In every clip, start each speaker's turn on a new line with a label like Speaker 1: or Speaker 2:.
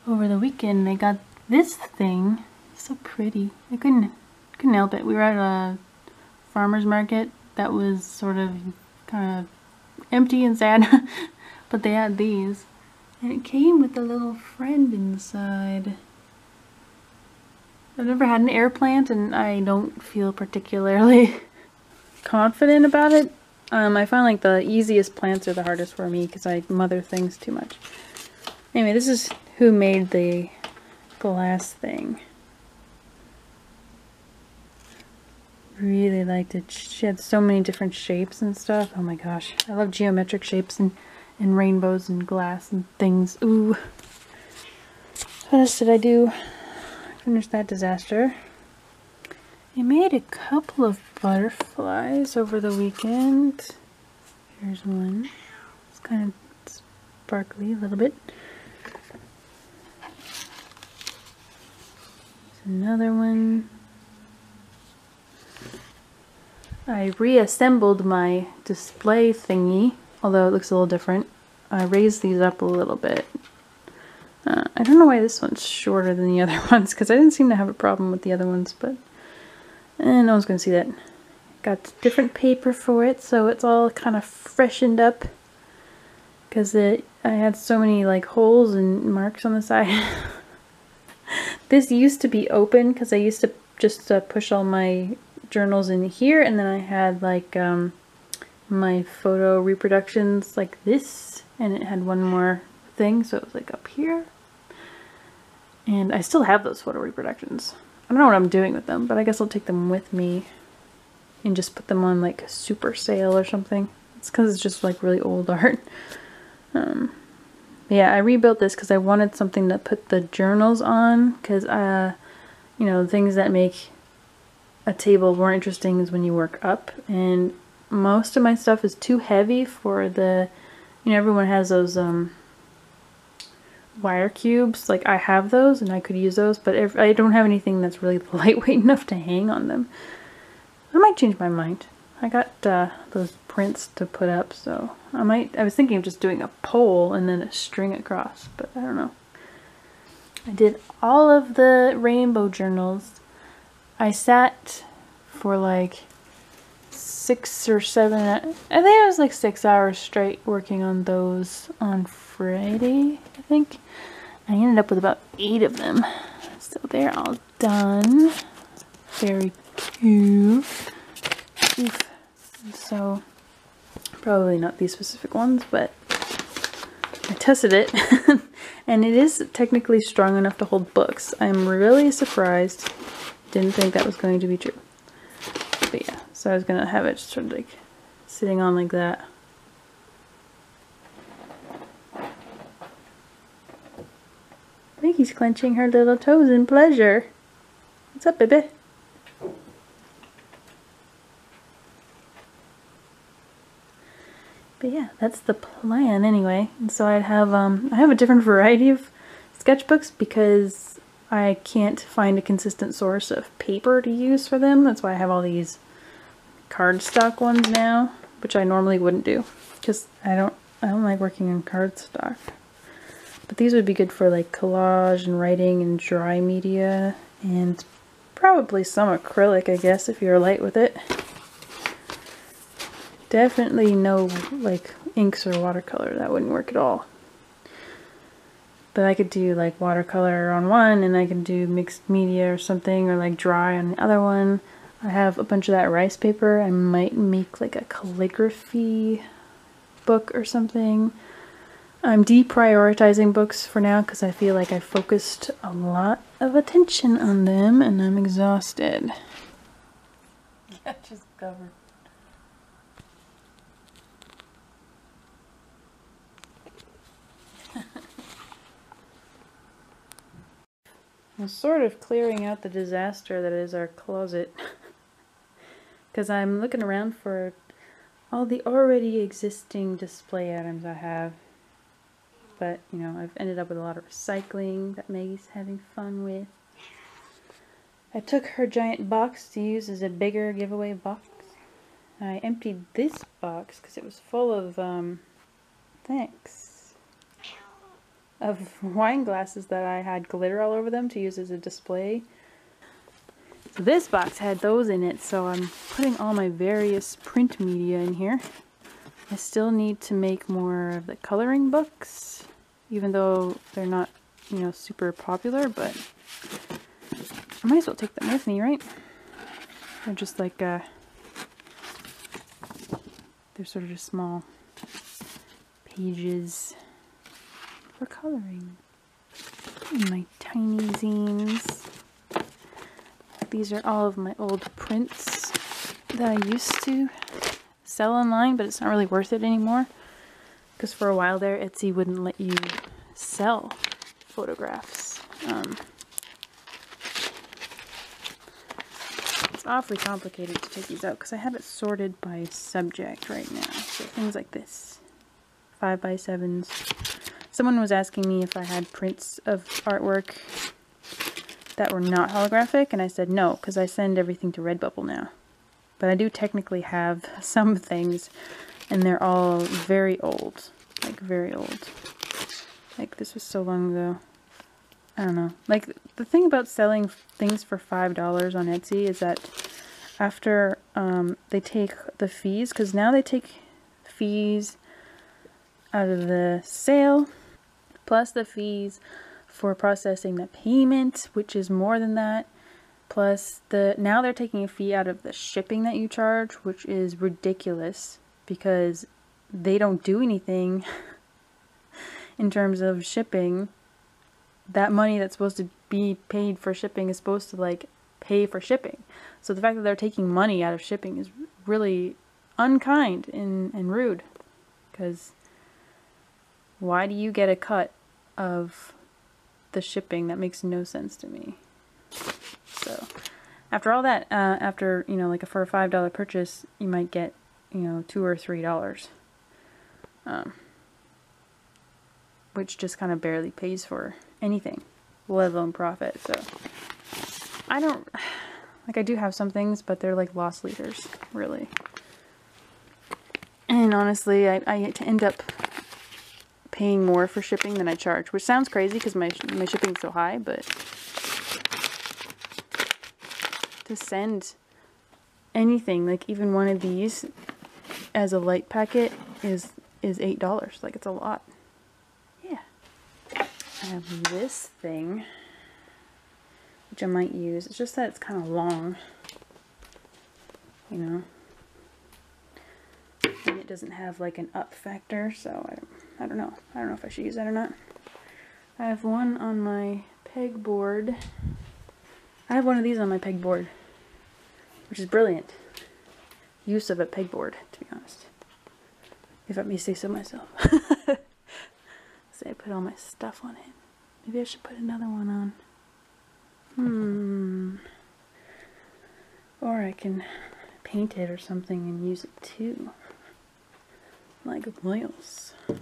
Speaker 1: over the weekend I got this thing. So pretty. I couldn't help it. We were at a farmer's market that was sort of kind of empty and sad, but they had these. And it came with a little friend inside. I've never had an air plant and I don't feel particularly confident about it. I find like the easiest plants are the hardest for me because I mother things too much. Anyway, this is who made the glass thing. Really liked it. She had so many different shapes and stuff. Oh my gosh. I love geometric shapes and rainbows and glass and things. Ooh. What else did I do? Finished that disaster. I made a couple of butterflies over the weekend. Here's one. It's kind of sparkly a little bit. Here's another one. I reassembled my display thingy, although it looks a little different. I raised these up a little bit. I don't know why this one's shorter than the other ones, because I didn't seem to have a problem with the other ones, but no one's going to see that. Got different paper for it, so it's all kind of freshened up, because I had so many like holes and marks on the side. This used to be open, because I used to just push all my journals in here, and then I had like my photo reproductions like this, and it had one more thing, so it was like up here. And I still have those photo reproductions. I don't know what I'm doing with them, but I guess I'll take them with me and just put them on like super sale or something. It's because it's just like really old art. Yeah, I rebuilt this because I wanted something to put the journals on, because you know, things that make a table more interesting is when you work up, and most of my stuff is too heavy for the, you know, everyone has those wire cubes. Like I have those and I could use those, but if I don't have anything that's really lightweight enough to hang on them. I might change my mind. I got those prints to put up, so I was thinking of just doing a pole and then a string across, but I don't know. I did all of the rainbow journals. I sat for like 6 or 7, I think it was like 6 hours straight working on those on Friday, I think. I ended up with about 8 of them. So they're all done. Very cute. Oof. So, probably not these specific ones, but I tested it. And it is technically strong enough to hold books. I'm really surprised. Didn't think that was going to be true. But yeah, so I was going to have it sort of like sitting on like that. Maggie's clenching her little toes in pleasure. What's up, baby? But yeah, that's the plan anyway. And so I have a different variety of sketchbooks because I can't find a consistent source of paper to use for them. That's why I have all these cardstock ones now, which I normally wouldn't do because I don't like working on cardstock. But these would be good for like collage and writing and dry media, and probably some acrylic, I guess, if you're light with it. Definitely no like inks or watercolor. That wouldn't work at all. But I could do like watercolor on one, and I can do mixed media or something, or like dry on the other one. I have a bunch of that rice paper. I might make like a calligraphy book or something. I'm deprioritizing books for now because I feel like I focused a lot of attention on them and I'm exhausted. Yeah, just covered. I'm sort of clearing out the disaster that is our closet because I'm looking around for all the already existing display items I have. But, you know, I've ended up with a lot of recycling that Maggie's having fun with. I took her giant box to use as a bigger giveaway box. I emptied this box because it was full of, thanks. of wine glasses that I had glitter all over them to use as a display. So this box had those in it, so I'm putting all my various print media in here. I still need to make more of the coloring books, even though they're not, you know, super popular, but I might as well take them with me, right? They're just like, they're sort of just small pages for coloring. And my tiny zines. These are all of my old prints that I used to sell online, but it's not really worth it anymore. Because for a while there, Etsy wouldn't let you sell photographs. It's awfully complicated to take these out because I have it sorted by subject right now. So things like this. 5x7s. Someone was asking me if I had prints of artwork that were not holographic, and I said no, because I send everything to Redbubble now. But I do technically have some things, and they're all very old. Like, very old. Like, this was so long ago. I don't know. Like, the thing about selling things for $5 on Etsy is that after they take the fees, because now they take fees out of the sale, plus the fees for processing the payment, which is more than that, plus now they're taking a fee out of the shipping that you charge, which is ridiculous because they don't do anything in terms of shipping. That money that's supposed to be paid for shipping is supposed to like pay for shipping. So the fact that they're taking money out of shipping is really unkind and rude, because why do you get a cut of the shipping? That makes no sense to me. So after all that, after, you know, like for a $5 purchase, you might get, you know, $2 or $3, which just kind of barely pays for anything, let alone profit. So I don't, like, I do have some things, but they're like loss leaders, really. And honestly, I end up paying more for shipping than I charge, which sounds crazy because my shipping is so high, but to send anything, like even one of these as a light packet is $8. Like, it's a lot. Yeah. I have this thing, which I might use. It's just that it's kind of long, you know, and it doesn't have like an up factor, so I don't know. I don't know if I should use that or not. I have one on my pegboard. I have one of these on my pegboard, which is brilliant use of a pegboard, to be honest, if I may say so myself. So I put all my stuff on it. Maybe I should put another one on. Or I can paint it or something and use it too, like wheels. I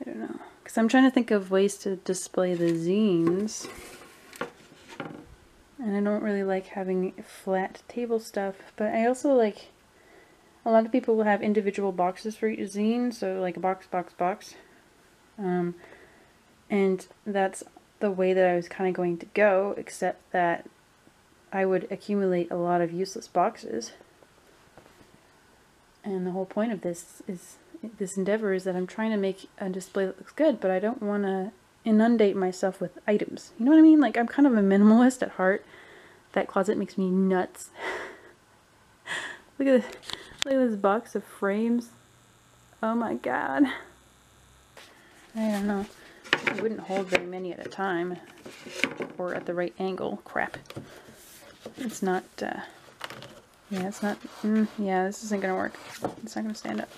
Speaker 1: don't know, because I'm trying to think of ways to display the zines, and I don't really like having flat table stuff, but I also like, a lot of people will have individual boxes for each zine, so like a box, and that's the way that I was kind of going to go, except that I would accumulate a lot of useless boxes. And the whole point of this endeavor is that I'm trying to make a display that looks good, but I don't want to inundate myself with items. You know what I mean? Like, I'm kind of a minimalist at heart. That closet makes me nuts. Look at this box of frames. Oh my god. I don't know. It wouldn't hold very many at a time, or at the right angle. Crap. It's not, yeah, it's not, yeah, this isn't gonna work. It's not gonna stand up.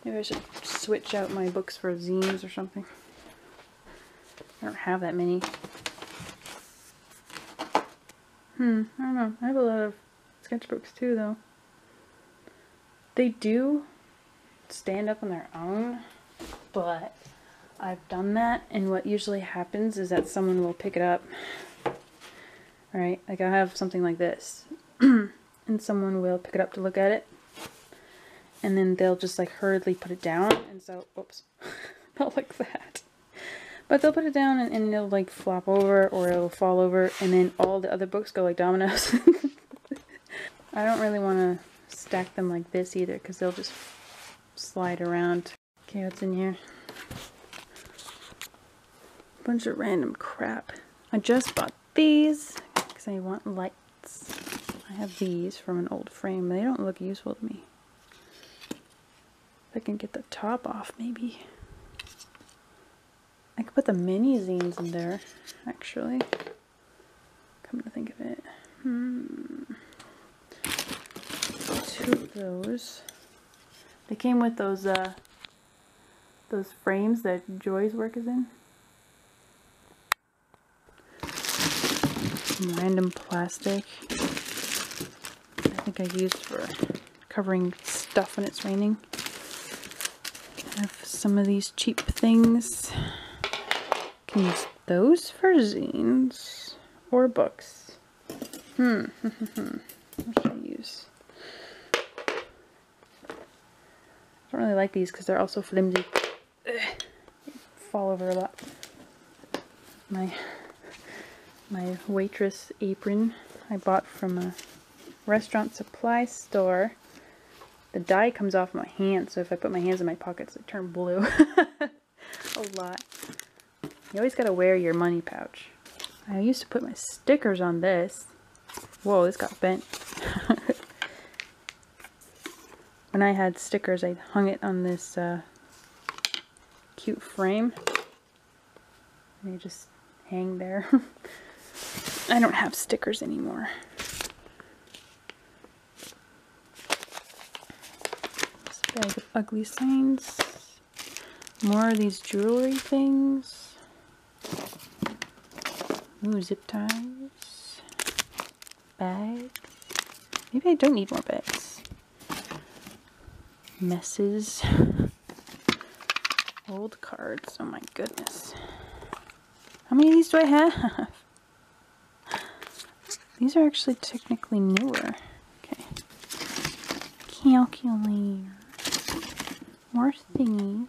Speaker 1: Maybe I should switch out my books for zines or something. I don't have that many. I don't know. I have a lot of sketchbooks too, though. They do stand up on their own, but I've done that, and what usually happens is that someone will pick it up. Right? Like, I have something like this, and someone will pick it up to look at it, and then they'll just like hurriedly put it down, and so, oops, not like that. But they'll put it down and it'll like flop over or it'll fall over, and then all the other books go like dominoes. I don't really want to stack them like this either because they'll just slide around. Okay, what's in here? Bunch of random crap. I just bought these because I want lights. I have these from an old frame. They don't look useful to me. If I can get the top off, maybe. I could put the mini zines in there, actually. Come to think of it. 2 of those. They came with those frames that Joy's work is in. Some random plastic. I think I used for covering stuff when it's raining. I have some of these cheap things. Can use those for zines or books. What should I use? I don't really like these because they're also flimsy. They fall over a lot. My waitress apron I bought from a restaurant supply store. The dye comes off my hand, so if I put my hands in my pockets, they turn blue. A lot. You always gotta wear your money pouch. I used to put my stickers on this. Whoa, this got bent. When I had stickers, I hung it on this cute frame. And they just hang there. I don't have stickers anymore. This bag of ugly signs. More of these jewelry things. Ooh, zip ties. Bags. Maybe I don't need more bags. Messes. Old cards. Oh my goodness. How many of these do I have? These are actually technically newer. Okay. Calculator. More thingies.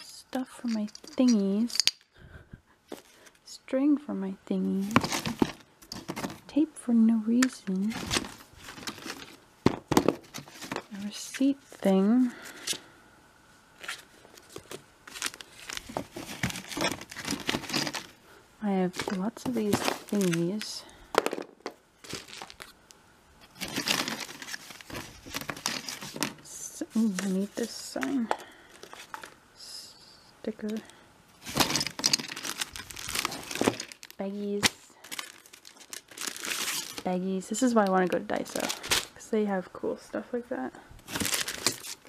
Speaker 1: Stuff for my thingies. String for my thingies. Tape for no reason. A receipt thing. I have lots of these thingies. So, ooh, I need this sign. Sticker. Baggies. Baggies. This is why I want to go to Daiso. Because they have cool stuff like that.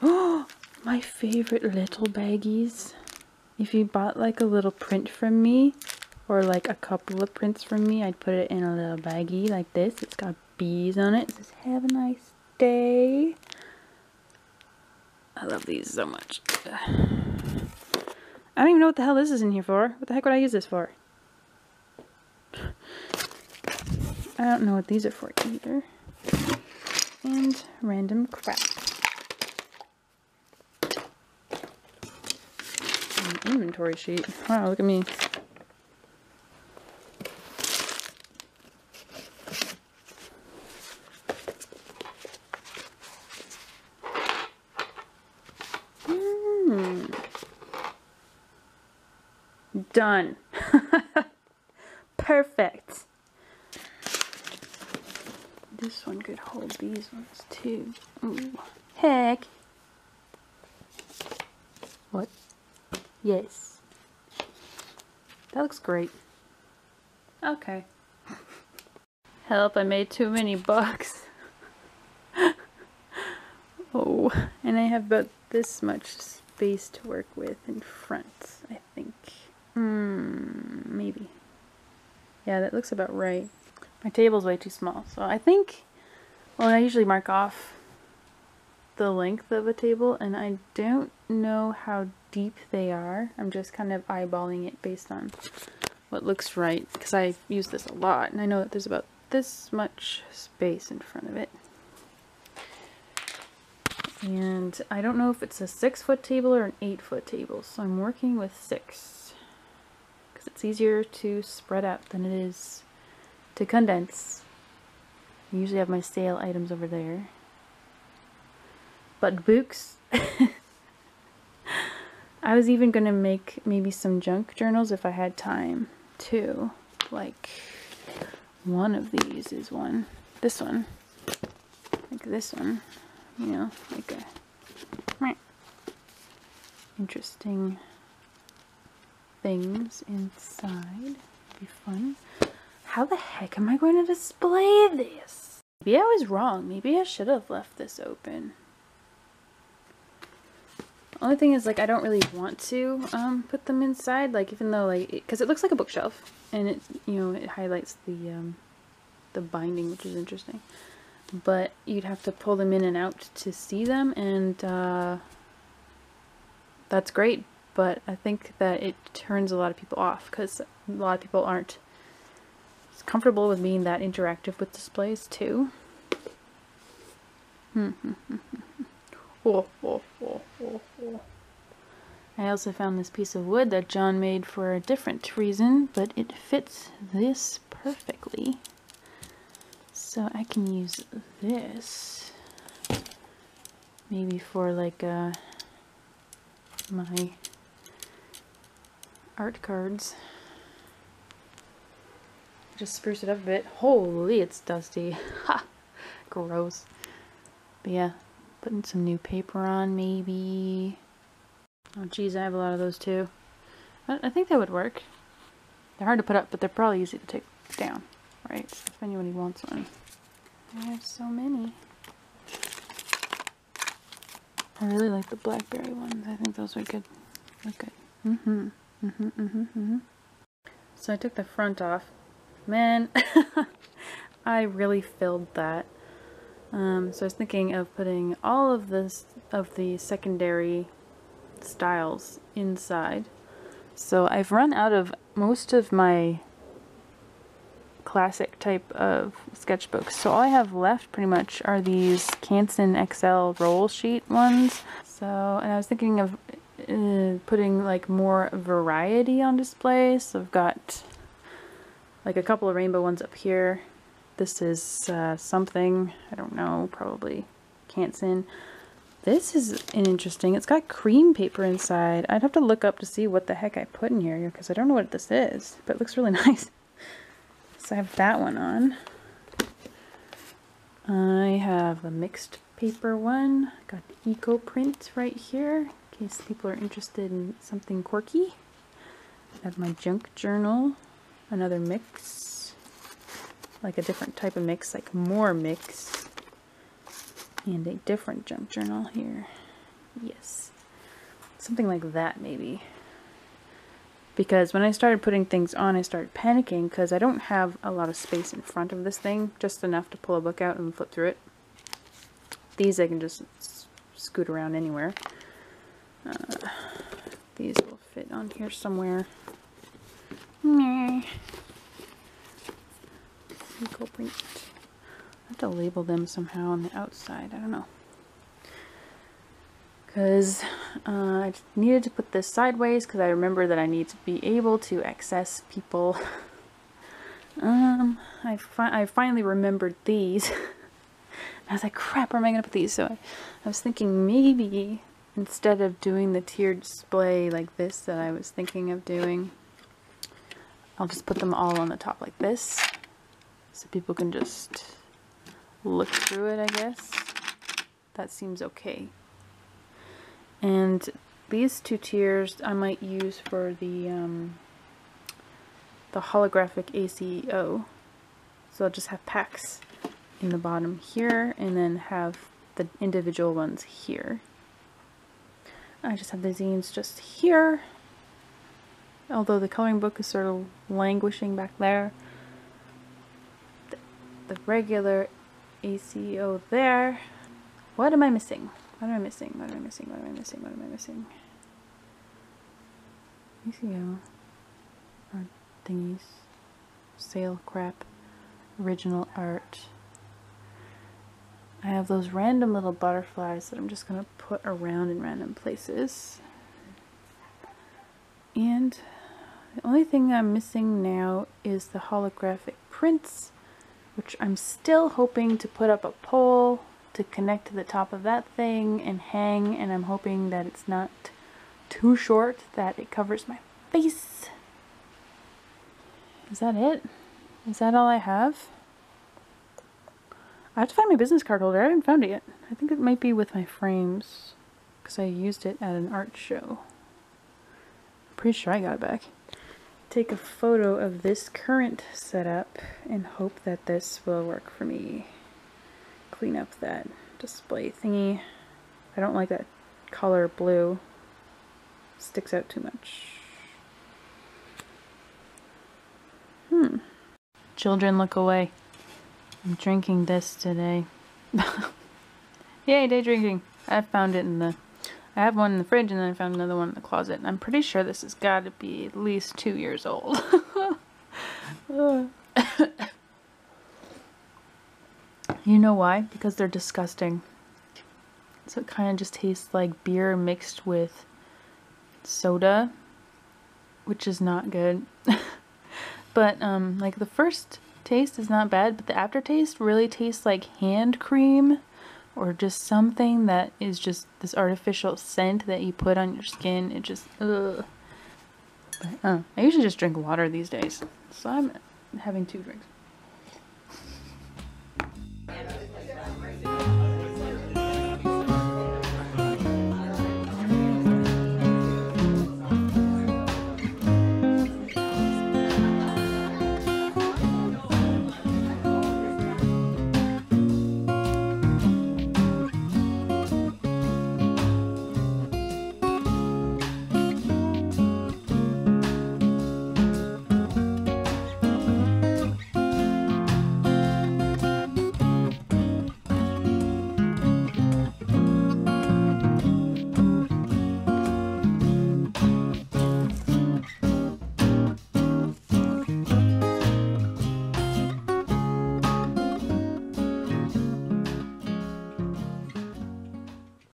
Speaker 1: Oh! My favorite little baggies. If you bought like a little print from me, or like a couple of prints from me, I'd put it in a little baggie like this. It's got bees on it. It says, "Have a nice day." I love these so much. I don't even know what the hell this is in here for. What the heck would I use this for? I don't know what these are for either. And random crap. An inventory sheet. Wow, look at me. Done. Perfect. This one could hold these ones too. Ooh. Heck. What? Yes. That looks great. Okay. Help, I made too many bucks. Oh, and I have about this much space to work with in front, I think. Maybe. Yeah, that looks about right. My table's way too small, so I think, well, I usually mark off the length of a table, and I don't know how deep they are. I'm just kind of eyeballing it based on what looks right, because I use this a lot, and I know that there's about this much space in front of it. And I don't know if it's a 6-foot table or an 8-foot table, so I'm working with 6 because it's easier to spread out than it is to condense. I usually have my sale items over there. But books, I was even going to make maybe some junk journals if I had time too. Like one of these is one. This one. Like this one. You know, like a interesting things inside. Be fun. How the heck am I going to display this? Maybe I was wrong. Maybe I should have left this open. Only thing is, like, I don't really want to put them inside, like, even though, like, because it looks like a bookshelf, and it, you know, it highlights the binding, which is interesting. But you'd have to pull them in and out to see them, and that's great. But I think that it turns a lot of people off because a lot of people aren't comfortable with being that interactive with displays too. I also found this piece of wood that John made for a different reason, but it fits this perfectly. So I can use this maybe for like my art cards. Just spruce it up a bit. Holy, it's dusty. Ha! Gross. But yeah, putting some new paper on maybe. Oh geez, I have a lot of those too. I think that would work. They're hard to put up, but they're probably easy to take down, right? So if anybody wants one. I have so many. I really like the blackberry ones. I think those are good. Look good. So I took the front off. Man, I really filled that. So I was thinking of putting all of the secondary styles inside. So I've run out of most of my classic type of sketchbooks. So all I have left pretty much are these Canson XL roll sheet ones. So, and I was thinking of putting like more variety on display. So I've got like a couple of rainbow ones up here. This is something, I don't know, probably Canson. This is an interesting, it's got cream paper inside. I'd have to look up to see what the heck I put in here because I don't know what this is, but it looks really nice. So I have that one on. I have a mixed paper one. Got eco print right here in case people are interested in something quirky. I have my junk journal, another mix, like a different type of mix, like more mix, and a different junk journal here. Yes, something like that maybe. Because when I started putting things on, I started panicking because I don't have a lot of space in front of this thing, just enough to pull a book out and flip through it. These I can just scoot around anywhere. These will fit on here somewhere. Meh. Eco print. I have to label them somehow on the outside. I don't know. Because I needed to put this sideways because I remember that I need to be able to access people. I finally remembered these. I was like, crap, where am I going to put these? So I was thinking maybe instead of doing the tiered display like this that I was thinking of doing, I'll just put them all on the top like this. So people can just look through it, I guess. That seems okay. And these two tiers I might use for the holographic ACO. So I'll just have packs in the bottom here and then have the individual ones here. I just have the zines just here. Although the coloring book is sort of languishing back there. The regular ACO there. What am I missing? What am I missing? What am I missing? What am I missing? What am I missing? ACO. Art thingies. Sale crap. Original art. I have those random little butterflies that I'm just going to put around in random places. And the only thing I'm missing now is the holographic prints, which I'm still hoping to put up a pole to connect to the top of that thing and hang, and I'm hoping that it's not too short that it covers my face. Is that it? Is that all I have? I have to find my business card holder. I haven't found it yet. I think it might be with my frames because I used it at an art show. I'm pretty sure I got it back. Take a photo of this current setup and hope that this will work for me. Clean up that display thingy. I don't like that color blue. Sticks out too much. Children, look away. I'm drinking this today. Yay, day drinking. I found it in the... I have one in the fridge and then I found another one in the closet. I'm pretty sure this has got to be at least 2 years old. You know why? Because they're disgusting. So it kind of just tastes like beer mixed with soda, which is not good. But like the first taste is not bad, but the aftertaste really tastes like hand cream or just something that is just this artificial scent that you put on your skin. It just, ugh. But I usually just drink water these days, so I'm having 2 drinks.